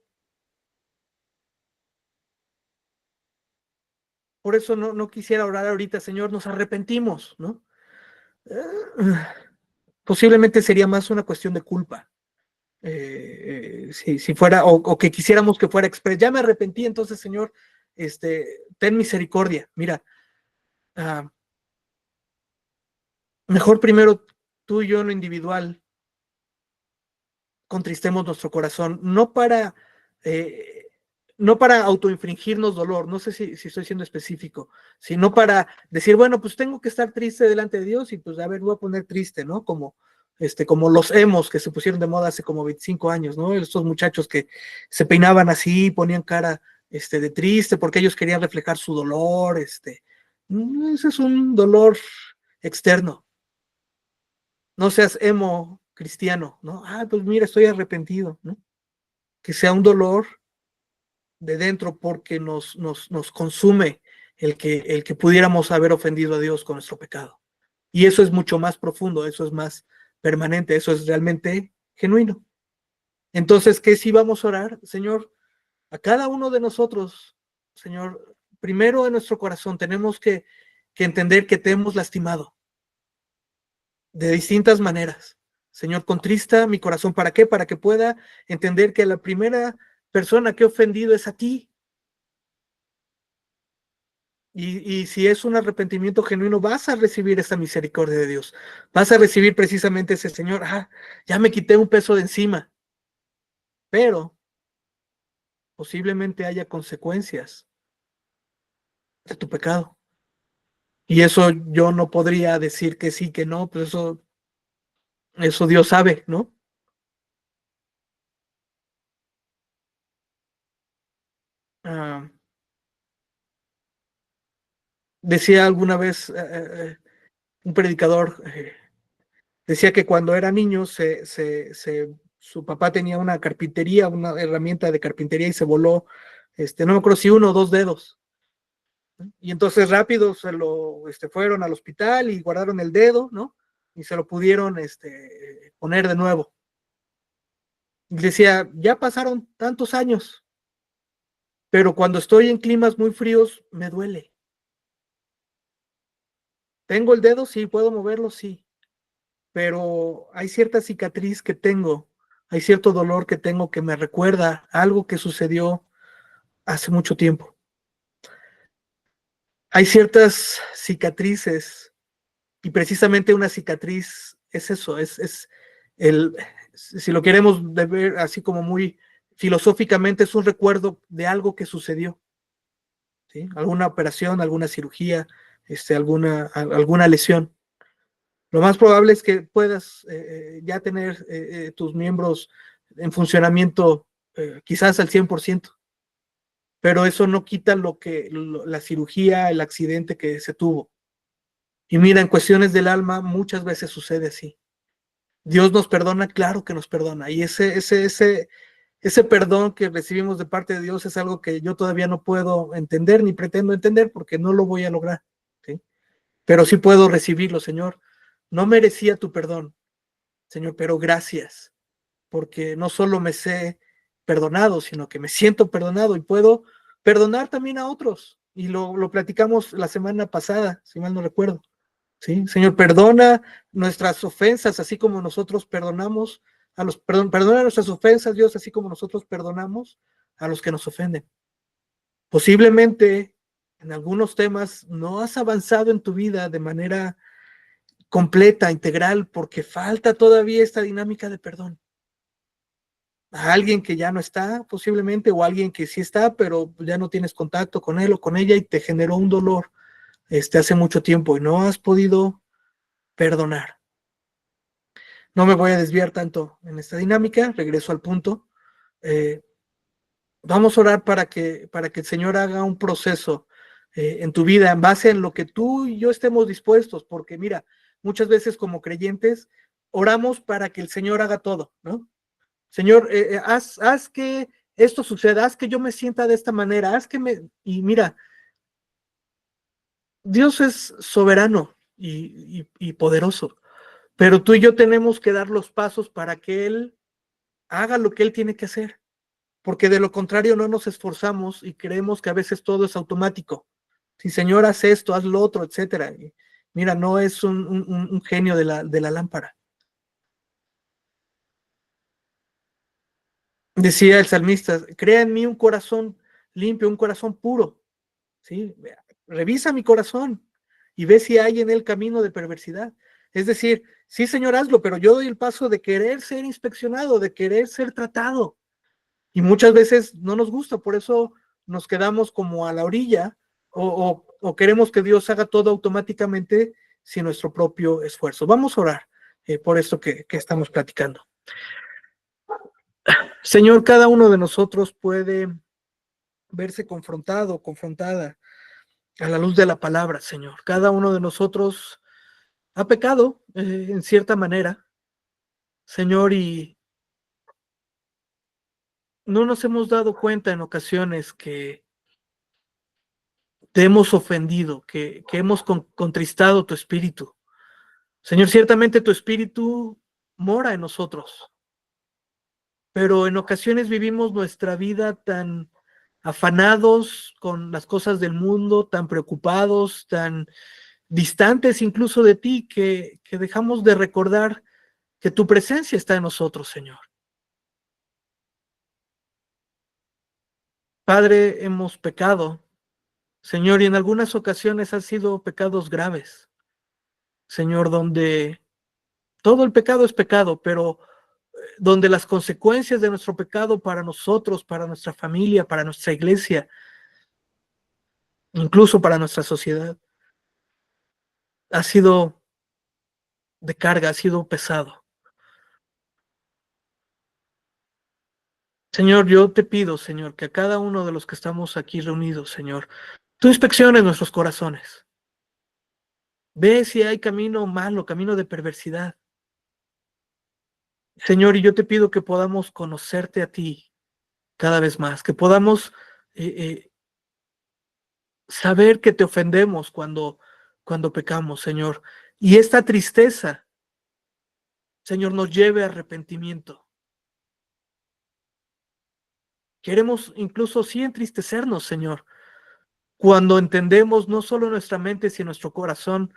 Por eso no quisiera orar ahorita, Señor, nos arrepentimos, ¿no? Posiblemente sería más una cuestión de culpa. Si fuera, o que quisiéramos que fuera express, ya me arrepentí, entonces, Señor, ten misericordia. Mira, mejor primero tú y yo en lo individual contristemos nuestro corazón, eh, no para autoinfringirnos dolor, no sé si estoy siendo específico, sino para decir, bueno, pues tengo que estar triste delante de Dios y pues a ver, voy a poner triste, ¿no? Como los emos que se pusieron de moda hace como 25 años, ¿no? Estos muchachos que se peinaban así, ponían cara de triste porque ellos querían reflejar su dolor, ese es un dolor externo. No seas emo cristiano, ¿no? Pues mira, estoy arrepentido, ¿no? Que sea un dolor de dentro porque nos consume el que pudiéramos haber ofendido a Dios con nuestro pecado. Y eso es mucho más profundo, eso es más permanente, eso es realmente genuino. Entonces, ¿qué si vamos a orar? Señor, a cada uno de nosotros, Señor, primero en nuestro corazón tenemos que entender que te hemos lastimado de distintas maneras. Señor, contrista mi corazón. ¿Para qué? Para que pueda entender que la primera persona que he ofendido es a ti. Y si es un arrepentimiento genuino, vas a recibir esa misericordia de Dios. Vas a recibir precisamente ese Señor. Ya me quité un peso de encima. Pero posiblemente haya consecuencias de tu pecado. Y eso yo no podría decir que sí, que no, pues eso Dios sabe, ¿no? Ah, decía alguna vez un predicador, decía que cuando era niño su papá tenía una carpintería, una herramienta de carpintería y se voló, no me acuerdo si uno o dos dedos. Y entonces rápido fueron al hospital y guardaron el dedo, ¿no? Y se lo pudieron poner de nuevo. Y decía, ya pasaron tantos años, pero cuando estoy en climas muy fríos me duele. ¿Tengo el dedo? Sí. ¿Puedo moverlo? Sí. Pero hay cierta cicatriz que tengo, hay cierto dolor que tengo que me recuerda algo que sucedió hace mucho tiempo. Hay ciertas cicatrices y precisamente una cicatriz es eso, si lo queremos ver así como muy filosóficamente, es un recuerdo de algo que sucedió, ¿sí? Alguna operación, alguna cirugía, alguna lesión. Lo más probable es que puedas ya tener tus miembros en funcionamiento quizás al 100%, pero eso no quita la cirugía, el accidente que se tuvo. Y mira, en cuestiones del alma muchas veces sucede así. Dios nos perdona, claro que nos perdona. Y ese perdón que recibimos de parte de Dios es algo que yo todavía no puedo entender ni pretendo entender porque no lo voy a lograr, ¿sí? Pero sí puedo recibirlo, Señor. No merecía tu perdón, Señor, pero gracias, porque no solo me sé perdonado, sino que me siento perdonado y puedo perdonar también a otros. Y lo platicamos la semana pasada, si mal no recuerdo. ¿Sí? Señor, perdona nuestras ofensas, así como nosotros perdonamos perdona nuestras ofensas, Dios, así como nosotros perdonamos a los que nos ofenden. Posiblemente en algunos temas no has avanzado en tu vida de manera completa, integral, porque falta todavía esta dinámica de perdón. A alguien que ya no está, posiblemente, o a alguien que sí está, pero ya no tienes contacto con él o con ella y te generó un dolor hace mucho tiempo y no has podido perdonar. No me voy a desviar tanto en esta dinámica, regreso al punto. Eh, Vamos a orar para que el Señor haga un proceso en tu vida en base en lo que tú y yo estemos dispuestos, porque mira, muchas veces como creyentes oramos para que el Señor haga todo, ¿no? Señor, haz que esto suceda, haz que yo me sienta de esta manera, haz que me... Y mira, Dios es soberano y poderoso, pero tú y yo tenemos que dar los pasos para que Él haga lo que Él tiene que hacer, porque de lo contrario no nos esforzamos y creemos que a veces todo es automático. Si Señor, haz esto, haz lo otro, etcétera. Y mira, no es un genio de la lámpara. Decía el salmista, crea en mí un corazón limpio, un corazón puro, ¿sí? Revisa mi corazón y ve si hay en él camino de perversidad. Es decir, sí, Señor, hazlo, pero yo doy el paso de querer ser inspeccionado, de querer ser tratado. Y muchas veces no nos gusta, por eso nos quedamos como a la orilla o queremos que Dios haga todo automáticamente sin nuestro propio esfuerzo. Vamos a orar por esto que estamos platicando. Señor, cada uno de nosotros puede verse confrontado, confrontada a la luz de la palabra, Señor. Cada uno de nosotros ha pecado en cierta manera, Señor, y no nos hemos dado cuenta en ocasiones que te hemos ofendido, que hemos contristado tu espíritu. Señor, ciertamente tu espíritu mora en nosotros, pero en ocasiones vivimos nuestra vida tan afanados con las cosas del mundo, tan preocupados, tan distantes incluso de ti, que dejamos de recordar que tu presencia está en nosotros, Señor. Padre, hemos pecado, Señor, y en algunas ocasiones han sido pecados graves, Señor, donde todo el pecado es pecado, pero donde las consecuencias de nuestro pecado para nosotros, para nuestra familia, para nuestra iglesia, incluso para nuestra sociedad, ha sido de carga, ha sido pesado. Señor, yo te pido, Señor, que a cada uno de los que estamos aquí reunidos, Señor, tú inspecciones nuestros corazones. Ve si hay camino malo, camino de perversidad. Señor, y yo te pido que podamos conocerte a ti cada vez más, que podamos saber que te ofendemos cuando pecamos, Señor. Y esta tristeza, Señor, nos lleve a arrepentimiento. Queremos incluso sí entristecernos, Señor, cuando entendemos no solo en nuestra mente, sino en nuestro corazón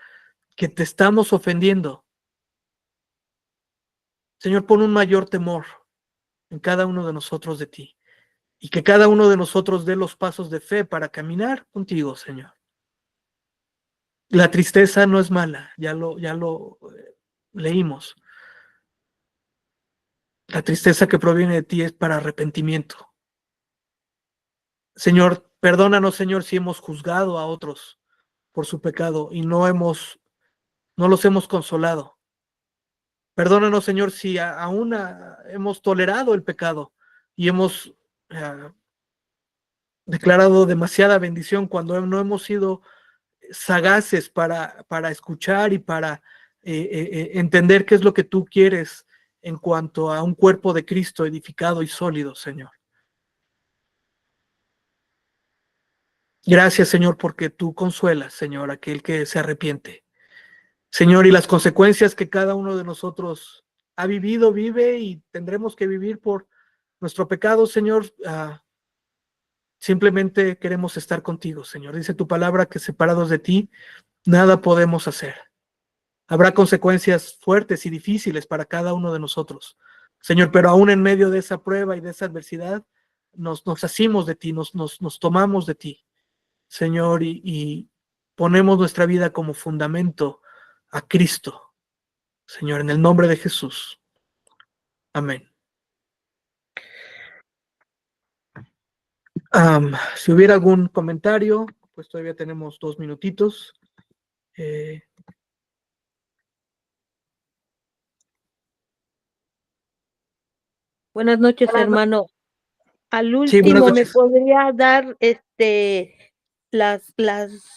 que te estamos ofendiendo. Señor, pon un mayor temor en cada uno de nosotros de ti y que cada uno de nosotros dé los pasos de fe para caminar contigo, Señor. La tristeza no es mala, ya lo leímos. La tristeza que proviene de ti es para arrepentimiento. Señor, perdónanos, Señor, si hemos juzgado a otros por su pecado y no los hemos consolado. Perdónanos, Señor, si aún hemos tolerado el pecado y hemos declarado demasiada bendición cuando no hemos sido sagaces para escuchar y para entender qué es lo que tú quieres en cuanto a un cuerpo de Cristo edificado y sólido, Señor. Gracias, Señor, porque tú consuelas, Señor, a aquel que se arrepiente. Señor, y las consecuencias que cada uno de nosotros ha vivido, vive y tendremos que vivir por nuestro pecado, Señor, simplemente queremos estar contigo, Señor. Dice tu palabra que separados de ti, nada podemos hacer. Habrá consecuencias fuertes y difíciles para cada uno de nosotros, Señor, pero aún en medio de esa prueba y de esa adversidad, nos asimos de ti, nos tomamos de ti, Señor, y ponemos nuestra vida como fundamento a Cristo, Señor, en el nombre de Jesús. Amén. Si hubiera algún comentario, pues todavía tenemos 2 minutitos. Buenas noches, hermano. Al Sí, buenas último, ¿me noches. podría dar las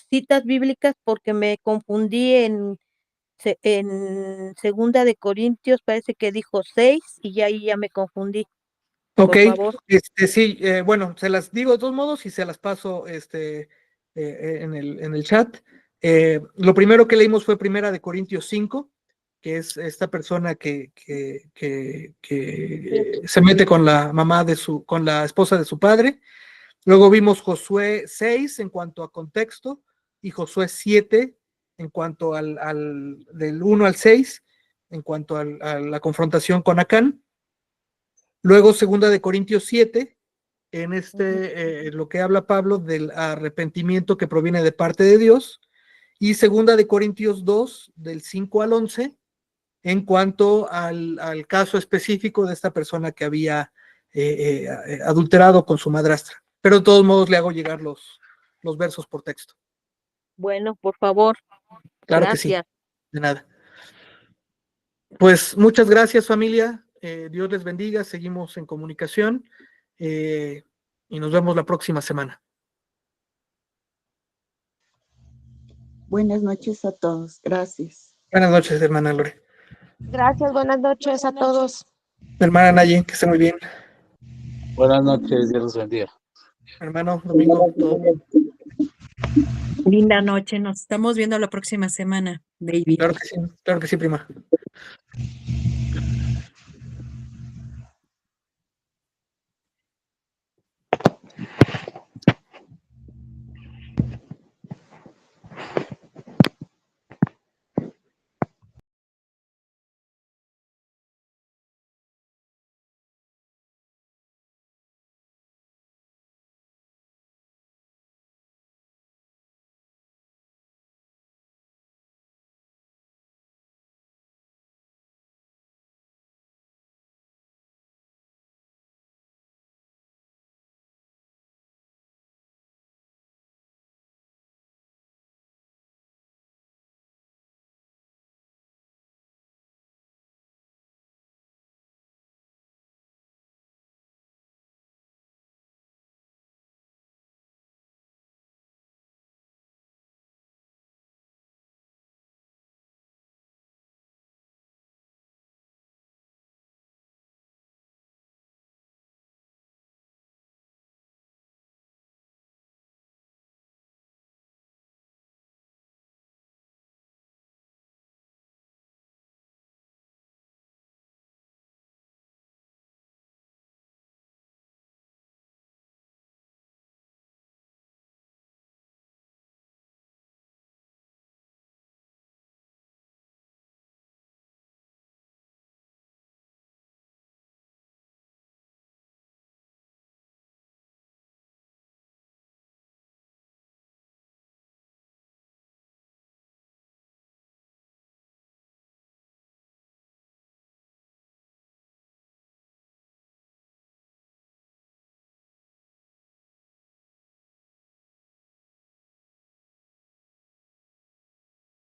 citas bíblicas? Porque me confundí en Segunda de Corintios, parece que dijo 6 y ya ahí ya me confundí. Ok, Por favor. sí, bueno, se las digo de todos modos y se las paso en el chat. Lo primero que leímos fue Primera de Corintios 5, que es esta persona que se mete con la mamá con la esposa de su padre. Luego vimos Josué 6 en cuanto a contexto y Josué 7 en cuanto del 1 al 6 en cuanto a la confrontación con Acán. Luego, Segunda de Corintios 7, en lo que habla Pablo del arrepentimiento que proviene de parte de Dios, y Segunda de Corintios 2, del 5 al 11, en cuanto al caso específico de esta persona que había adulterado con su madrastra. Pero de todos modos le hago llegar los versos por texto. Bueno, por favor. Claro Gracias. que sí, de nada. Pues muchas gracias, familia. Dios les bendiga, seguimos en comunicación y nos vemos la próxima semana. Buenas noches a todos. Gracias. Buenas noches, hermana Lore. Gracias, buenas noches a todos. Hermana Naye, que esté muy bien. Buenas noches, Dios los bendiga. Hermano Domingo, todo bien. Linda noche, nos estamos viendo la próxima semana, baby. Claro que sí, prima.